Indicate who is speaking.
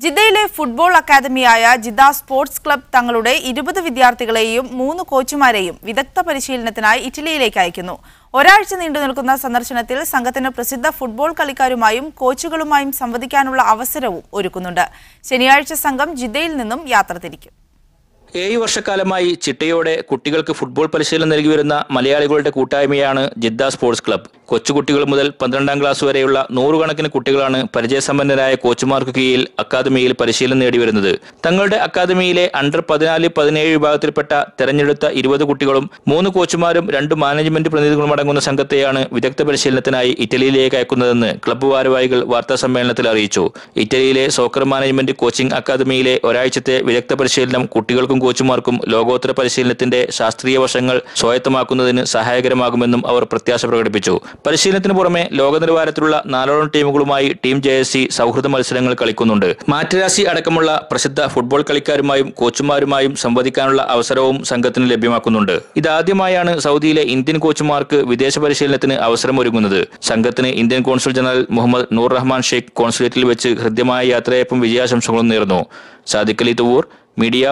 Speaker 1: ജിദ്ദയിലെ football അക്കാദമിയായ Jeddah sports club തങ്ങളുടെ 20 വിദ്യാർത്ഥികളെയും 3 കോച്ചുമാരെയും വിദഗ്ധ പരിശീലനത്തിനായി ഇറ്റലിയിലേക്ക് അയക്കുന്നു. ഒരാഴ്ച നീണ്ടുനിൽക്കുന്ന സന്ദർശനത്തിൽ സംഘത്തിന് പ്രസിദ്ധ ഫുട്ബോൾ കളിക്കാരുമായും കോച്ചുകളുമായും സംവദിക്കാനുള്ള അവസരവും ഒരുക്കുന്നുണ്ട്. ശനിയാഴ്ച സംഘം ജിദ്ദയിൽ നിന്നും യാത്ര തിരിക്കും.
Speaker 2: 7 വർഷക്കാലമായി ചിട്ടയോടെ കുട്ടികൾക്ക് ഫുട്ബോൾ പരിശീലനം നൽകി വരുന്ന മലയാളികളുടെ കൂട്ടായ്മയാണ് ജിദ്ദ സ്പോർട്സ് ക്ലബ്. കൊച്ചുകുട്ടികൾ മുതൽ 12ാം ക്ലാസ് വരെയുള്ള 100 കണക്കിന് കുട്ടികളാണ് പരിചയസമ്പന്നരായ കോച്ചുമാർക്ക് കീഴിൽ അക്കാദമിയിൽ പരിശീലനം നേടിവരുന്നത്. തങ്ങളുടെ അക്കാദമിയിലെ അണ്ടർ 14-17 വിഭാഗത്തിൽപ്പെട്ട തെരഞ്ഞെടുത്ത 20 കുട്ടികളും 3 കോച്ചുമാരും 2 മാനേജ്മെന്റ് പ്രതിനിധികളും അടങ്ങുന്ന സംഘത്തെയാണ് വിദഗ്ധ പരിശീലനത്തിനായി ഇറ്റലിയിലേക്ക് അയക്കുന്നതെന്ന് ക്ലബ്ബ് ഭാരവാഹികൾ വാർത്താസമ്മേളനത്തിൽ അറിയിച്ചു. ഇറ്റലിയിലെ സോക്കർ മാനേജ്മെന്റ് കോച്ചിംഗ് അക്കാദമിയിലെ ഒരാഴ്ചത്തെ വിദഗ്ധ പരിശീലനം കുട്ടികൾക്കും കോച്ചുമാർക്കും ലോകോത്തര പരിശീലനത്തിന്റെ ശാസ്ത്രീയ വശങ്ങൾ സ്വായത്തമാക്കുന്നതിന് സഹായകരമാകുമെന്നും അവർ പ്രത്യാശ പ്രകടിപ്പിച്ചു. പരിശീലനത്തിന് പുറമെ ലോക നിലവാരത്തിലുള്ള 4 ടീമുകളുമായി ടീം JSC സൗഹൃദ മത്സരങ്ങൾ കളിക്കുന്നുണ്ട്. മാറ്റരാശി അടക്കമുള്ള പ്രസിദ്ധ ഫുട്ബോൾ കളിക്കാരുമായും കോച്ചുമാരുമായും സംവദിക്കാനുള്ള അവസരവും സംഘത്തിന് ലഭ്യമാക്കുന്നുണ്ട്. ഇതാദ്യമായാണ് സൗദിയിലെ ഇന്ത്യൻ കോച്ചുമാർക്ക് വിദേശ പരിശീലനത്തിന് അവസരമൊരുങ്ങുന്നത്. സംഘത്തിന് ഇന്ത്യൻ കോൺസുൽ ജനറൽ മുഹമ്മദ് നൂർ റഹ്മാൻ ഷെയ്ഖ് കോൺസുലേറ്റിൽ വെച്ച് ഹൃദ്യമായ യാത്രയയപ്പും വിജയാശംസകളും നേർന്നു. സാദിഖ് അലി തുവൂർ, മീഡിയ